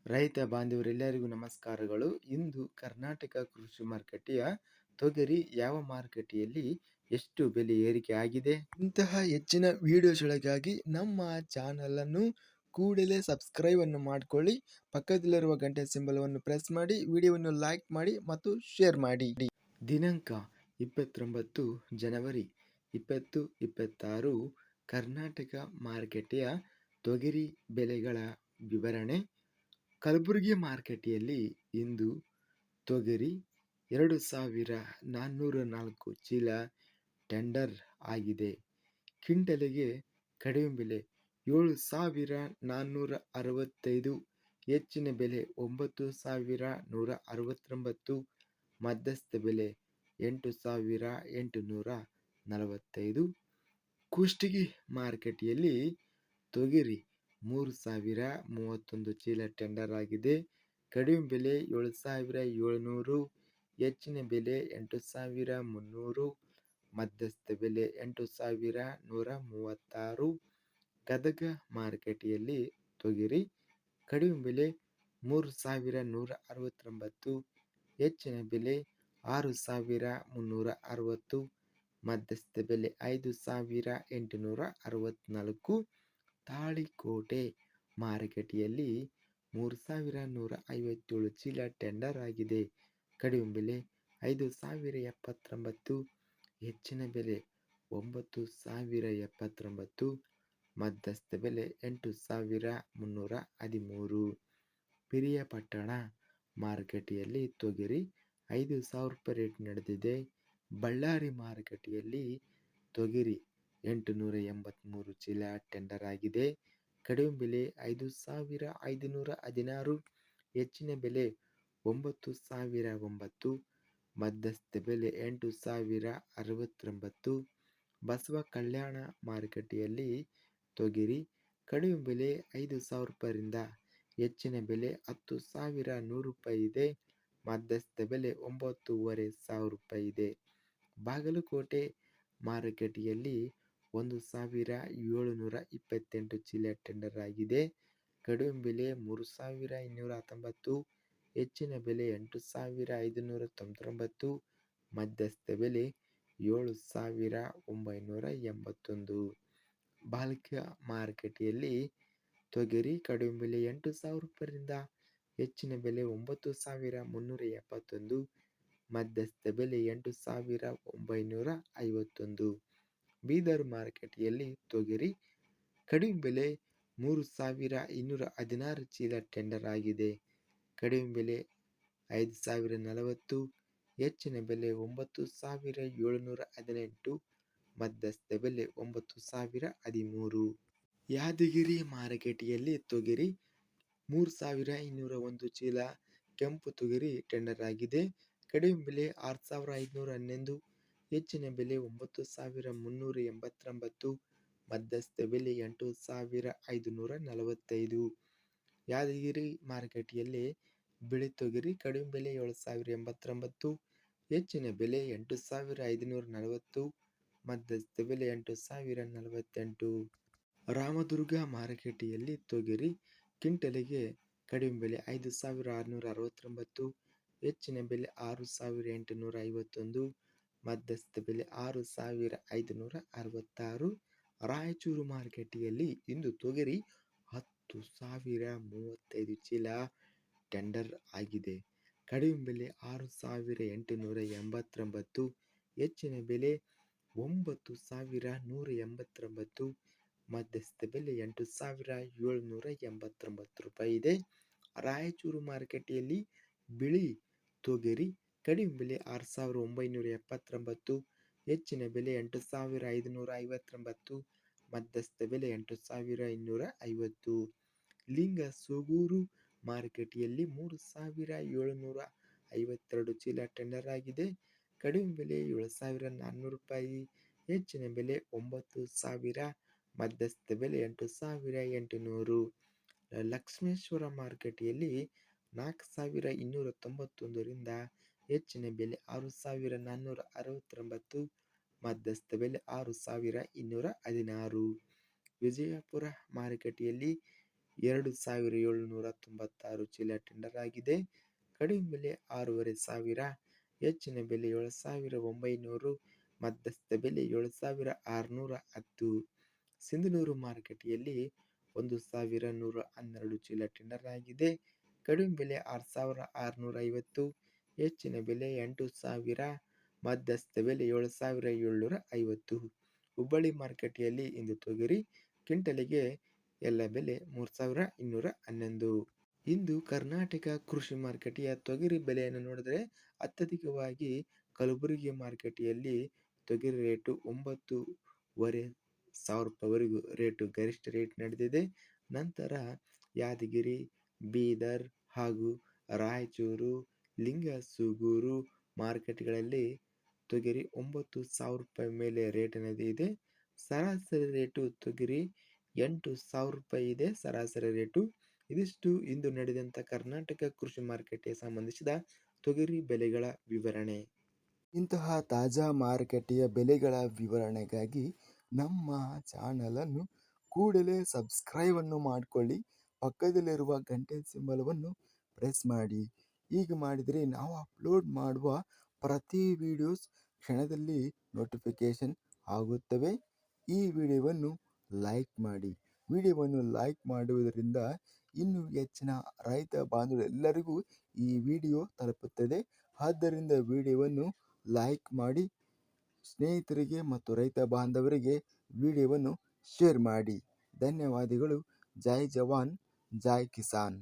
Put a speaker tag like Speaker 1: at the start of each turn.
Speaker 1: ರೈತ ಬಾಂಧವರೆಲ್ಲರಿಗೂ ನಮಸ್ಕಾರಗಳು. ಇಂದು ಕರ್ನಾಟಕ ಕೃಷಿ ಮಾರುಕಟ್ಟೆಯ ತೊಗರಿ ಯಾವ ಮಾರುಕಟ್ಟೆಯಲ್ಲಿ ಎಷ್ಟು ಬೆಲೆ ಏರಿಕೆ ಆಗಿದೆ? ಇಂತಹ ಹೆಚ್ಚಿನ ವಿಡಿಯೋಸ್ಗಳಿಗಾಗಿ ನಮ್ಮ ಚಾನಲ್ ಅನ್ನು ಕೂಡಲೇ ಸಬ್ಸ್ಕ್ರೈಬ್ ಅನ್ನು ಮಾಡಿಕೊಳ್ಳಿ. ಪಕ್ಕದಲ್ಲಿರುವ ಗಂಟೆ ಸಿಂಬಲ್ ಪ್ರೆಸ್ ಮಾಡಿ, ವಿಡಿಯೋವನ್ನು ಲೈಕ್ ಮಾಡಿ ಮತ್ತು ಶೇರ್ ಮಾಡಿ. ದಿನಾಂಕ 29 ಜನವರಿ 2026 ಕರ್ನಾಟಕ ಮಾರುಕಟ್ಟೆಯ ತೊಗರಿ ಬೆಲೆಗಳ ವಿವರಣೆ. ಕಲಬುರಗಿ ಮಾರುಕಟ್ಟೆಯಲ್ಲಿ ಇಂದು ತೊಗರಿ 2404 ಚೀಲ ಟೆಂಡರ್ ಆಗಿದೆ. ಕ್ವಿಂಟಲಿಗೆ ಕಡಿಮೆ ಬೆಲೆ 7465, ಹೆಚ್ಚಿನ ಬೆಲೆ 9169, ಮಧ್ಯಸ್ಥ ಬೆಲೆ 8845. ಕುಷ್ಟಗಿ ಮಾರುಕಟ್ಟೆಯಲ್ಲಿ ತೊಗರಿ 3031 ಚೀಲ ಟೆಂಡರ್ ಆಗಿದೆ. ಕಡಿಮೆ ಬೆಲೆ 7700, ಹೆಚ್ಚಿನ ಬೆಲೆ 8300, ಮಧ್ಯಸ್ಥ ಬೆಲೆ 8136. ಗದಗ ಮಾರುಕಟ್ಟೆಯಲ್ಲಿ ತೊಗರಿ ಕಡಿಮೆ ಬೆಲೆ 3169, ಹೆಚ್ಚಿನ ಬೆಲೆ 6360, ಮಧ್ಯಸ್ಥ ಬೆಲೆ 5864. ತಾಳಿಕೋಟೆ ಮಾರುಕಟ್ಟೆಯಲ್ಲಿ 3157 ಚೀಲ ಟೆಂಡರ್ ಆಗಿದೆ. ಕಡಿಮೆ ಬೆಲೆ 5079, ಹೆಚ್ಚಿನ ಬೆಲೆ 9079, ಮಧ್ಯಸ್ಥ ಬೆಲೆ 8313. ಪಿರಿಯಾಪಟ್ಟಣ ಮಾರುಕಟ್ಟೆಯಲ್ಲಿ ತೊಗರಿ 5000 ರೂಪಾಯಿ ರೇಟ್ ನಡೆದಿದೆ. ಬಳ್ಳಾರಿ ಮಾರುಕಟ್ಟೆಯಲ್ಲಿ ತೊಗರಿ 883 ಚೀಲ ಟೆಂಡರ್ ಆಗಿದೆ. ಕಡಿಮೆ ಬೆಲೆ 5516, ಹೆಚ್ಚಿನ ಬೆಲೆ 9009, ಮಧ್ಯಸ್ಥ ಬೆಲೆ 8069. ಬಸವ ಕಲ್ಯಾಣ ಮಾರುಕಟ್ಟೆಯಲ್ಲಿ ತೊಗರಿ ಕಡಿಮೆ ಬೆಲೆ 5000 ರೂಪಾಯಿಯಿಂದ ಹೆಚ್ಚಿನ ಬೆಲೆ 10100 ರೂಪಾಯಿ ಇದೆ. ಮಧ್ಯಸ್ಥ ಬೆಲೆ 9500 ರೂಪಾಯಿ ಇದೆ. ಬಾಗಲಕೋಟೆ ಮಾರುಕಟ್ಟೆಯಲ್ಲಿ 1728 ಚೀಲ ಟೆಂಡರ್ ಆಗಿದೆ. ಕಡಿಮೆ ಬೆಲೆ 3219, ಹೆಚ್ಚಿನ ಬೆಲೆ 8599, ಮಧ್ಯಸ್ಥ ಬೆಲೆ 7981. ಬಾಲ್ಕ ಮಾರುಕಟ್ಟೆಯಲ್ಲಿ ತೊಗರಿ ಕಡಿಮೆ ಬೆಲೆ 8000 ರೂಪಾಯಿಯಿಂದ ಹೆಚ್ಚಿನ ಬೆಲೆ 9371, ಮಧ್ಯಸ್ಥ ಬೆಲೆ 8951. ಬೀದರ್ ಮಾರುಕಟ್ಟೆಯಲ್ಲಿ ತೊಗರಿ ಕಡಿಮೆ ಬೆಲೆ 3216 ಚೀಲ ಟೆಂಡರ್ ಆಗಿದೆ. ಕಡಿಮೆ ಬೆಲೆ 5040, ಹೆಚ್ಚಿನ ಬೆಲೆ 9718, ಮಧ್ಯಸ್ಥ ಬೆಲೆ 9013. ಯಾದಗಿರಿ ಮಾರುಕಟ್ಟೆಯಲ್ಲಿ ತೊಗರಿ 3201 ಚೀಲ ಕೆಂಪು ತೊಗರಿ ಟೆಂಡರ್ ಆಗಿದೆ. ಕಡಿಮೆ ಬೆಲೆ 6511, ಹೆಚ್ಚಿನ ಬೆಲೆ 9389, ಮಧ್ಯಸ್ಥ ಬೆಲೆ 8545. ಯಾದಗಿರಿ ಮಾರುಕಟ್ಟೆಯಲ್ಲಿ ಬಿಳಿ ತೊಗರಿ ಕಡಿಮೆ ಬೆಲೆ 7089, ಹೆಚ್ಚಿನ ಬೆಲೆ 8540, ಮಧ್ಯಸ್ಥ ಬೆಲೆ 8048. ರಾಮದುರ್ಗ ಮಾರುಕಟ್ಟೆಯಲ್ಲಿ ತೊಗರಿ ಕ್ವಿಂಟಲಿಗೆ ಕಡಿಮೆ ಬೆಲೆ 5669, ಹೆಚ್ಚಿನ ಬೆಲೆ 6851, ಮಧ್ಯಸ್ಥ ಬೆಲೆ 6566. ರಾಯಚೂರು ಮಾರುಕಟ್ಟೆಯಲ್ಲಿ ಇಂದು ತೊಗರಿ 10035 ಚೀಲ ಟೆಂಡರ್ ಆಗಿದೆ. ಕಡಿಮೆ ಬೆಲೆ 6889, ಹೆಚ್ಚಿನ ಬೆಲೆ 9189, ಮಧ್ಯಸ್ಥ ಬೆಲೆ 8789 ರೂಪಾಯಿ ಇದೆ. ರಾಯಚೂರು ಮಾರುಕಟ್ಟೆಯಲ್ಲಿ ಬಿಳಿ ತೊಗರಿ ಕಡಿಮೆ ಬೆಲೆ 6979, ಹೆಚ್ಚಿನ ಬೆಲೆ 8559, ಮಧ್ಯಸ್ಥ ಬೆಲೆ 8250. ಲಿಂಗಸೂಗೂರು ಮಾರುಕಟ್ಟೆಯಲ್ಲಿ 3752 ಚೀಲ ಟೆಂಡರ್ ಆಗಿದೆ. ಕಡಿಮೆ ಬೆಲೆ 7400 ರೂಪಾಯಿ, ಹೆಚ್ಚಿನ ಬೆಲೆ 9000, ಮಧ್ಯಸ್ಥ ಬೆಲೆ 8800. ಲಕ್ಷ್ಮೇಶ್ವರ ಮಾರುಕಟ್ಟೆಯಲ್ಲಿ 4291ರಿಂದ ಹೆಚ್ಚಿನ ಬೆಲೆ 6469, ಮಧ್ಯಸ್ಥ ಬೆಲೆ 6216. ವಿಜಯಪುರ ಮಾರುಕಟ್ಟೆಯಲ್ಲಿ 2796 ಚೀಲ ಟೆಂಡರ್ ಆಗಿದೆ. ಕಡಿಮೆ ಬೆಲೆ 6,500, ಹೆಚ್ಚಿನ ಬೆಲೆ 7,900, ಮಧ್ಯಸ್ಥ ಬೆಲೆ 7,610. ಸಿಂಧನೂರು ಮಾರುಕಟ್ಟೆಯಲ್ಲಿ 1,112 ಚೀಲ ಟೆಂಡರ್ ಆಗಿದೆ. ಕಡಿಮೆ ಬೆಲೆ 6,650, ಹೆಚ್ಚಿನ ಬೆಲೆ 8,000, ಮಧ್ಯಸ್ಥ ಬೆಲೆ 7,750. ಹುಬ್ಬಳ್ಳಿ ಮಾರುಕಟ್ಟೆಯಲ್ಲಿ ಇಂದು ತೊಗರಿ ಕ್ವಿಂಟಲಿಗೆ ಎಲ್ಲ ಬೆಲೆ 3,211. ಇಂದು ಕರ್ನಾಟಕ ಕೃಷಿ ಮಾರುಕಟ್ಟೆಯ ತೊಗರಿ ಬೆಲೆಯನ್ನು ನೋಡಿದರೆ ಅತ್ಯಧಿಕವಾಗಿ ಕಲಬುರಗಿ ಮಾರುಕಟ್ಟೆಯಲ್ಲಿ ತೊಗರಿ ರೇಟು 9,500 ರೂಪಾಯಿವರೆಗೂ ಗರಿಷ್ಠ ರೇಟ್ ನಡೆದಿದೆ. ನಂತರ ಯಾದಗಿರಿ, ಬೀದರ್ ಹಾಗೂ ರಾಯಚೂರು, ಲಿಂಗಸೂಗೂರು ಮಾರುಕಟ್ಟೆಗಳಲ್ಲಿ ತೊಗರಿ 9,000 ರೂಪಾಯಿ ಮೇಲೆ ರೇಟ್ ಇದೆ. ಸರಾಸರಿ ರೇಟು ತೊಗರಿ 8,000 ರೂಪಾಯಿ ಇದೆ ಸರಾಸರಿ ರೇಟು. ಇದಿಷ್ಟು ಇಂದು ನಡೆದಂಥ ಕರ್ನಾಟಕ ಕೃಷಿ ಮಾರುಕಟ್ಟೆಗೆ ಸಂಬಂಧಿಸಿದ ತೊಗರಿ ಬೆಲೆಗಳ ವಿವರಣೆ.
Speaker 2: ಇಂತಹ ತಾಜಾ ಮಾರುಕಟ್ಟೆಯ ಬೆಲೆಗಳ ವಿವರಣೆಗಾಗಿ ನಮ್ಮ ಚಾನಲನ್ನು ಕೂಡಲೇ ಸಬ್ಸ್ಕ್ರೈಬನ್ನು ಮಾಡಿಕೊಳ್ಳಿ. ಪಕ್ಕದಲ್ಲಿರುವ ಗಂಟೆ ಸಿಂಬಲವನ್ನು ಪ್ರೆಸ್ ಮಾಡಿ. ಹೀಗೆ ಮಾಡಿದರೆ ನಾವು ಅಪ್ಲೋಡ್ ಮಾಡುವ ಪ್ರತಿ ವಿಡಿಯೋಸ್ ಕ್ಷಣದಲ್ಲಿ ನೋಟಿಫಿಕೇಶನ್ ಆಗುತ್ತವೆ. ಈ ವಿಡಿಯೋವನ್ನು ಲೈಕ್ ಮಾಡಿ. ವಿಡಿಯೋವನ್ನು ಲೈಕ್ ಮಾಡುವುದರಿಂದ ಇನ್ನೂ ಹೆಚ್ಚಿನ ರೈತ ಬಾಂಧವರೆಲ್ಲರಿಗೂ ಈ ವಿಡಿಯೋ ತಲುಪುತ್ತದೆ. ಆದ್ದರಿಂದ ವಿಡಿಯೋವನ್ನು ಲೈಕ್ ಮಾಡಿ, ಸ್ನೇಹಿತರಿಗೆ ಮತ್ತು ರೈತ ಬಾಂಧವರಿಗೆ ವಿಡಿಯೋವನ್ನು ಶೇರ್ ಮಾಡಿ. ಧನ್ಯವಾದಗಳು. ಜೈ ಜವಾನ್, ಜೈ ಕಿಸಾನ್.